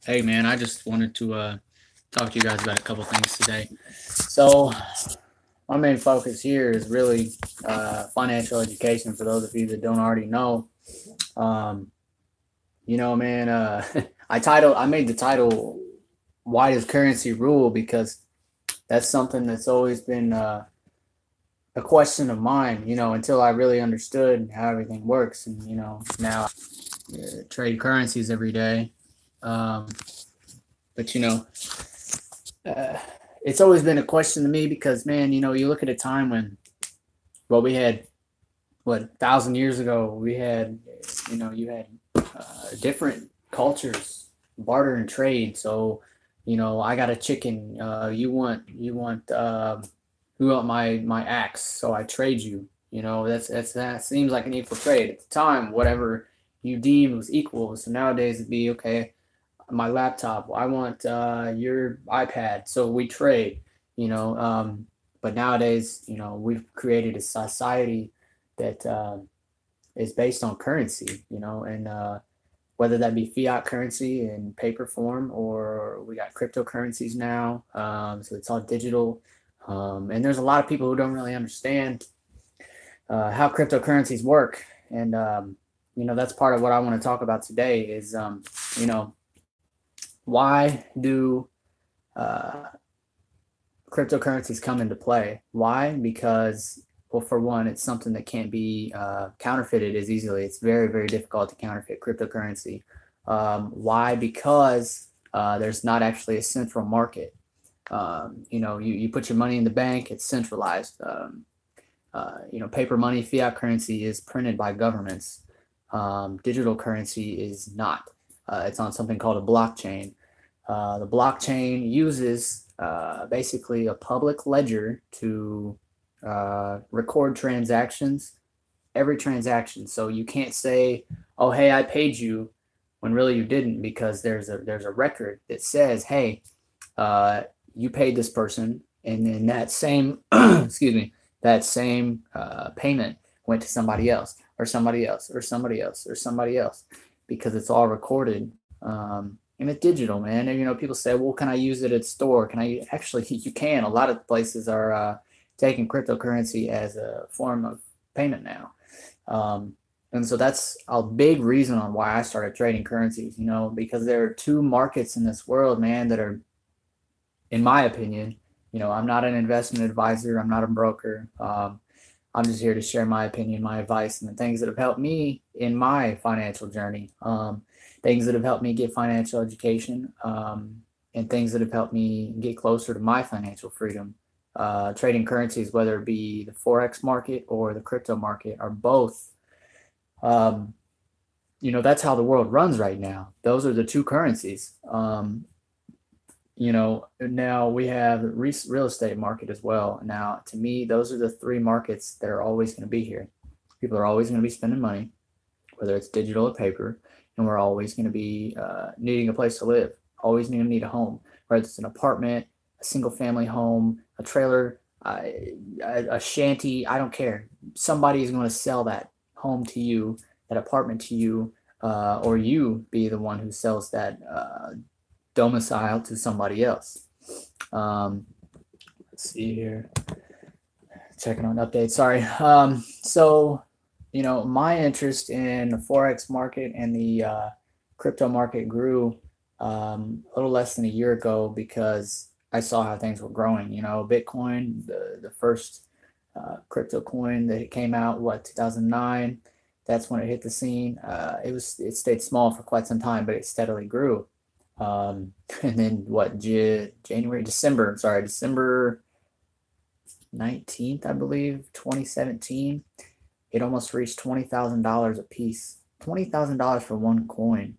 Hey man, I just wanted to talk to you guys about a couple things today. So my main focus here is really financial education. For those of you that don't already know, um, man, I made the title "Why Does Currency Rule?" because that's something that's always been a question of mine. Until I really understood how everything works, and now I trade currencies every day. Um, but uh, it's always been a question to me because, man, you look at a time when, well, we had, what, 1,000 years ago, we had, you had different cultures, barter and trade. So, I got a chicken. You want my axe, so I trade you. That seems like an equal trade at the time. Whatever you deem was equal. So nowadays it'd be okay. My laptop. I want your iPad. So we trade, but nowadays, we've created a society that is based on currency, and whether that be fiat currency in paper form or we got cryptocurrencies now. So it's all digital. And there's a lot of people who don't really understand how cryptocurrencies work. And, that's part of what I want to talk about today is, why do uh, cryptocurrencies come into play? Why? Because, well, for one, it's something that can't be counterfeited as easily. It's very, very difficult to counterfeit cryptocurrency. Why? Because there's not actually a central market. You put your money in the bank, it's centralized. Paper money, fiat currency is printed by governments. Digital currency is not. It's on something called a blockchain. The blockchain uses basically a public ledger to record transactions, every transaction. So you can't say, "Oh, hey, I paid you," when really you didn't, because there's a record that says, "Hey, you paid this person," and then that same excuse me, that same payment went to somebody else, or somebody else, or somebody else, or somebody else, because it's all recorded. And it's digital, man. And people say, "Well, can I use it at store? Can I?" Actually, you can. A lot of places are taking cryptocurrency as a form of payment now. And so that's a big reason on why I started trading currencies, because there are two markets in this world, man, that are, in my opinion, I'm not an investment advisor, I'm not a broker. I'm just here to share my opinion, my advice, and the things that have helped me in my financial journey, things that have helped me get financial education, and things that have helped me get closer to my financial freedom. Trading currencies, whether it be the Forex market or the crypto market, are both, um, that's how the world runs right now. Those are the two currencies. Now we have the real estate market as well. Now, to me, those are the three markets that are always going to be here. People are always going to be spending money, whether it's digital or paper, and we're always going to be needing a place to live, always going to need a home, whether it's an apartment, a single family home, a trailer, a shanty, I don't care. Somebody is going to sell that home to you, that apartment to you, or you be the one who sells that domicile to somebody else. Let's see here. Checking on updates. Sorry. So, my interest in the Forex market and the crypto market grew a little less than a year ago because I saw how things were growing. Bitcoin, the first crypto coin that came out, 2009. That's when it hit the scene. It stayed small for quite some time, but it steadily grew. And then December 19th, I believe, 2017, it almost reached $20,000 a piece. $20,000 for one coin.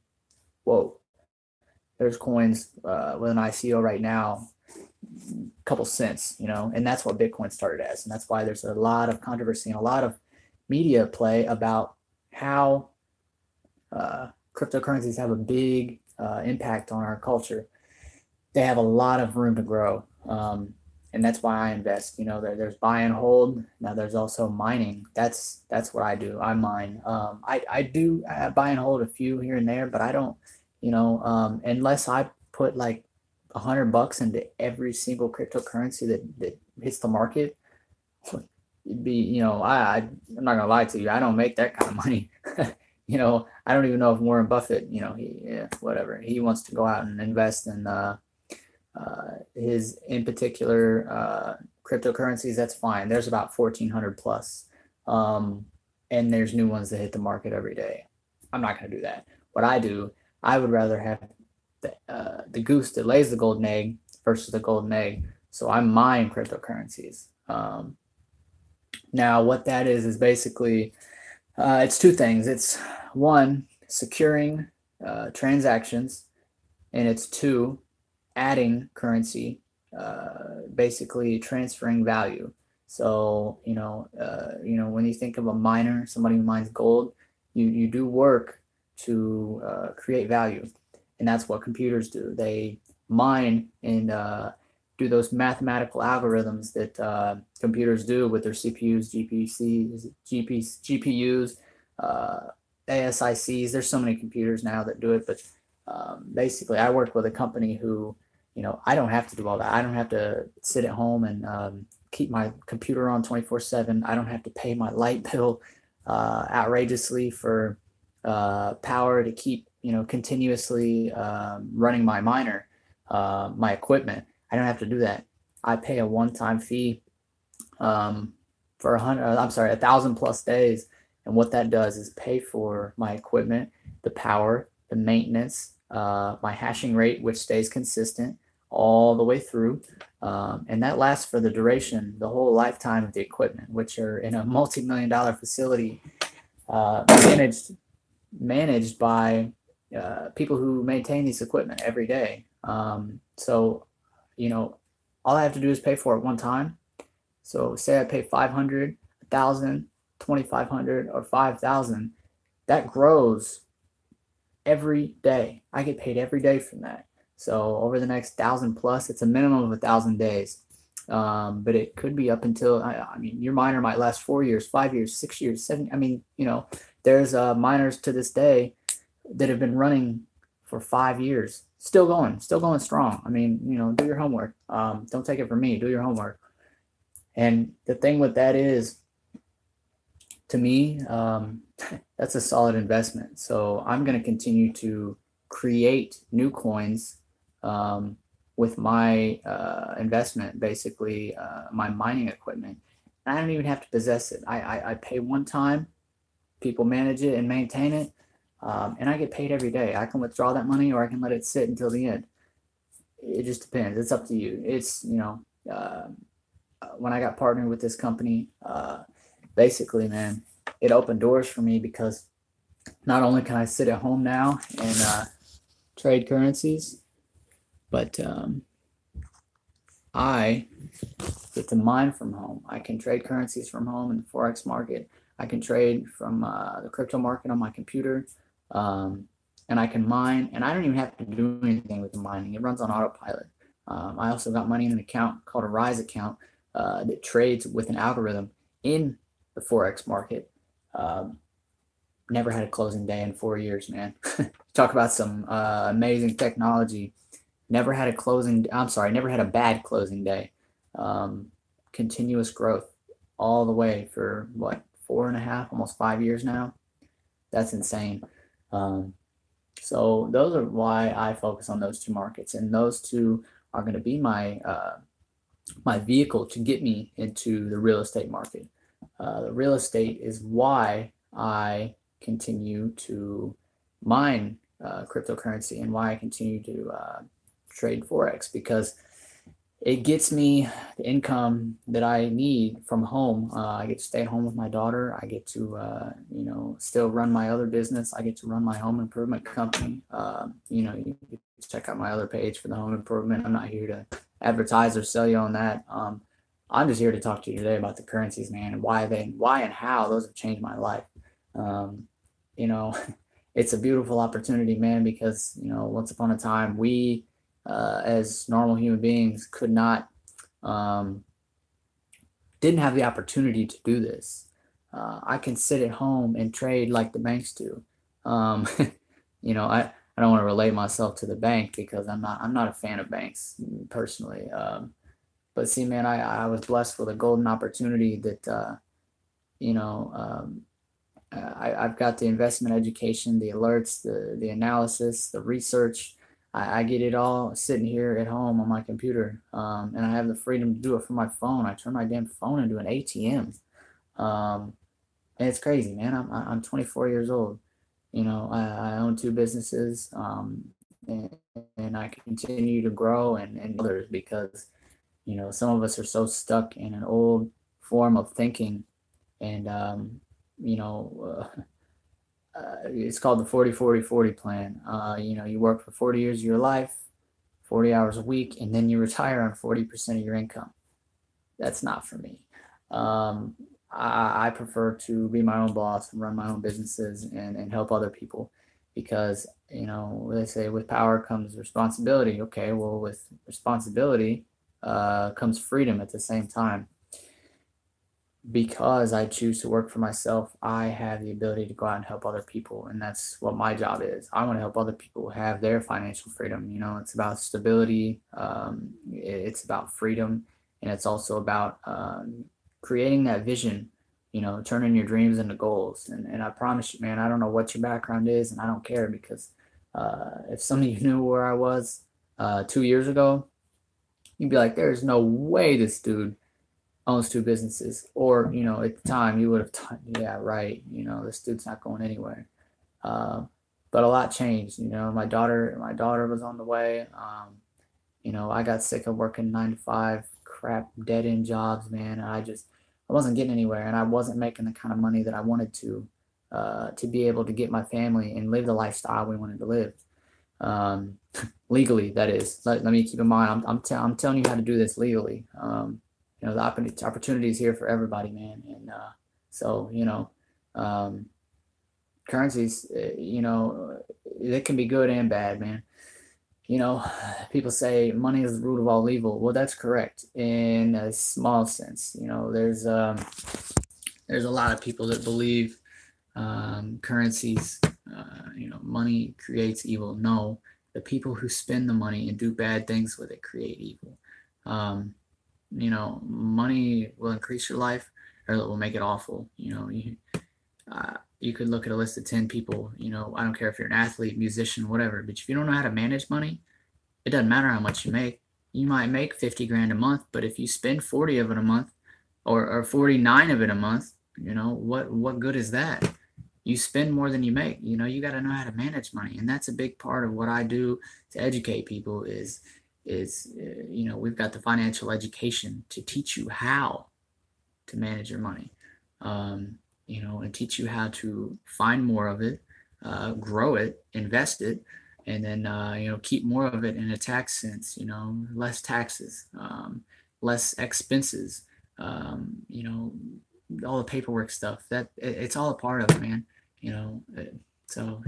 Whoa. There's coins with an ICO right now, a couple cents, and that's what Bitcoin started as. And that's why there's a lot of controversy and a lot of media play about how cryptocurrencies have a big impact on our culture. They have a lot of room to grow. And that's why I invest. There's buy and hold. Now there's also mining. That's what I do. I mine. I do buy and hold a few here and there, but I don't unless I put like $100 into every single cryptocurrency that hits the market, it'd be, I'm not gonna lie to you, I don't make that kind of money. I don't even know if Warren Buffett, whatever, he wants to go out and invest in his in particular cryptocurrencies. That's fine. There's about 1,400 plus, and there's new ones that hit the market every day. I'm not gonna do that. What I do, I would rather have the goose that lays the golden egg versus the golden egg. So I mine cryptocurrencies. Now, what that is basically it's two things. It's one, securing transactions, and it's two, adding currency, basically transferring value. So when you think of a miner, somebody who mines gold, you do work to create value, and that's what computers do. They mine and do those mathematical algorithms that computers do with their CPUs, GPUs, ASICs. There's so many computers now that do it, but basically I work with a company who, I don't have to do all that. I don't have to sit at home and keep my computer on 24/7. I don't have to pay my light bill outrageously for power to keep, continuously running my miner, my equipment. I don't have to do that. I pay a one-time fee for 1,000+ days. And what that does is pay for my equipment, the power, the maintenance, my hashing rate, which stays consistent all the way through. And that lasts for the duration, the whole lifetime of the equipment, which are in a multi-million-dollar facility managed by people who maintain this equipment every day. So all I have to do is pay for it one time. So say I pay 500, 1,000, 2,500, or 5,000. That grows every day. I get paid every day from that. So over the next 1,000 plus, it's a minimum of 1,000 days. But it could be up until, your miner might last 4 years, 5 years, 6 years, 7. There's miners to this day that have been running for 5 years, still going strong. Do your homework. Don't take it from me. Do your homework. And the thing with that is, to me, that's a solid investment. So I'm going to continue to create new coins with my investment, basically my mining equipment. And I don't even have to possess it. I pay one time, people manage it and maintain it, and I get paid every day. I can withdraw that money or I can let it sit until the end. It just depends. It's up to you. It's, when I got partnered with this company, basically, man, it opened doors for me because not only can I sit at home now and trade currencies, but I get to mine from home. I can trade currencies from home in the Forex market. I can trade from the crypto market on my computer, and I can mine, and I don't even have to do anything with the mining. It runs on autopilot. I also got money in an account called a Rise account that trades with an algorithm in the Forex market. Never had a closing day in 4 years, man. Talk about some amazing technology. Never had a bad closing day. Continuous growth all the way for 4.5, almost 5 years now. That's insane. So those are why I focus on those two markets, and those two are going to be my my vehicle to get me into the real estate market. The real estate is why I continue to mine cryptocurrency and why I continue to trade Forex, because it gets me the income that I need from home. I get to stay at home with my daughter. I get to, still run my other business. I get to run my home improvement company. You can check out my other page for the home improvement. I'm not here to advertise or sell you on that. I'm just here to talk to you today about the currencies, man, and why and how those have changed my life. It's a beautiful opportunity, man, because, once upon a time, we, as normal human beings, could not, didn't have the opportunity to do this. I can sit at home and trade like the banks do. I I don't want to relate myself to the bank because I'm not a fan of banks personally. But see, man, I was blessed with a golden opportunity that you know, I've got the investment education, the alerts, the analysis, the research. I get it all sitting here at home on my computer, and I have the freedom to do it from my phone. I turn my damn phone into an ATM, and it's crazy, man. I'm 24 years old. You know, I own two businesses, and, and I continue to grow and others because you know some of us are so stuck in an old form of thinking, and you know. It's called the 40-40-40 plan. You know, you work for 40 years of your life, 40 hours a week, and then you retire on 40% of your income. That's not for me. I prefer to be my own boss and run my own businesses and help other people because, you know, they say with power comes responsibility. Okay, well, with responsibility comes freedom at the same time. Because I choose to work for myself, I have the ability to go out and help other people. And that's what my job is. I want to help other people have their financial freedom. You know, it's about stability, it's about freedom, and it's also about creating that vision, you know, turning your dreams into goals. And I promise you, man, I don't know what your background is, and I don't care because if some of you knew where I was 2 years ago, you'd be like, there's no way this dude owns two businesses. Or, you know, at the time you would have thought, yeah, right, you know, this dude's not going anywhere. But a lot changed. You know, my daughter was on the way. You know, I got sick of working 9 to 5 crap dead end jobs, man. I wasn't getting anywhere, and I wasn't making the kind of money that I wanted to be able to get my family and live the lifestyle we wanted to live. Legally, that is. Let me keep in mind, I'm telling you how to do this legally. You know, the opportunity is here for everybody, man. And so, you know, currencies, you know, it can be good and bad, man. You know, people say money is the root of all evil. Well, that's correct in a small sense. You know, there's a lot of people that believe currencies, you know, money creates evil. No, the people who spend the money and do bad things with it create evil. You know, money will increase your life or it will make it awful. You know, you could look at a list of 10 people, you know, I don't care if you're an athlete, musician, whatever, but if you don't know how to manage money, it doesn't matter how much you make. You might make 50 grand a month, but if you spend 40 of it a month or 49 of it a month, you know, what good is that? You spend more than you make. You know, you got to know how to manage money. And that's a big part of what I do to educate people is you know, we've got the financial education to teach you how to manage your money, you know, and teach you how to find more of it, grow it, invest it, and then, you know, keep more of it in a tax sense, you know, less taxes, less expenses, you know, all the paperwork stuff that it's all a part of it, man, you know, so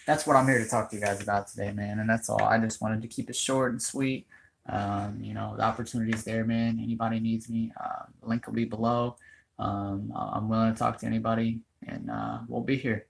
that's what I'm here to talk to you guys about today, man. And that's all. I just wanted to keep it short and sweet. You know, the opportunity's there, man. Anybody needs me, the link will be below. I'm willing to talk to anybody, and we'll be here.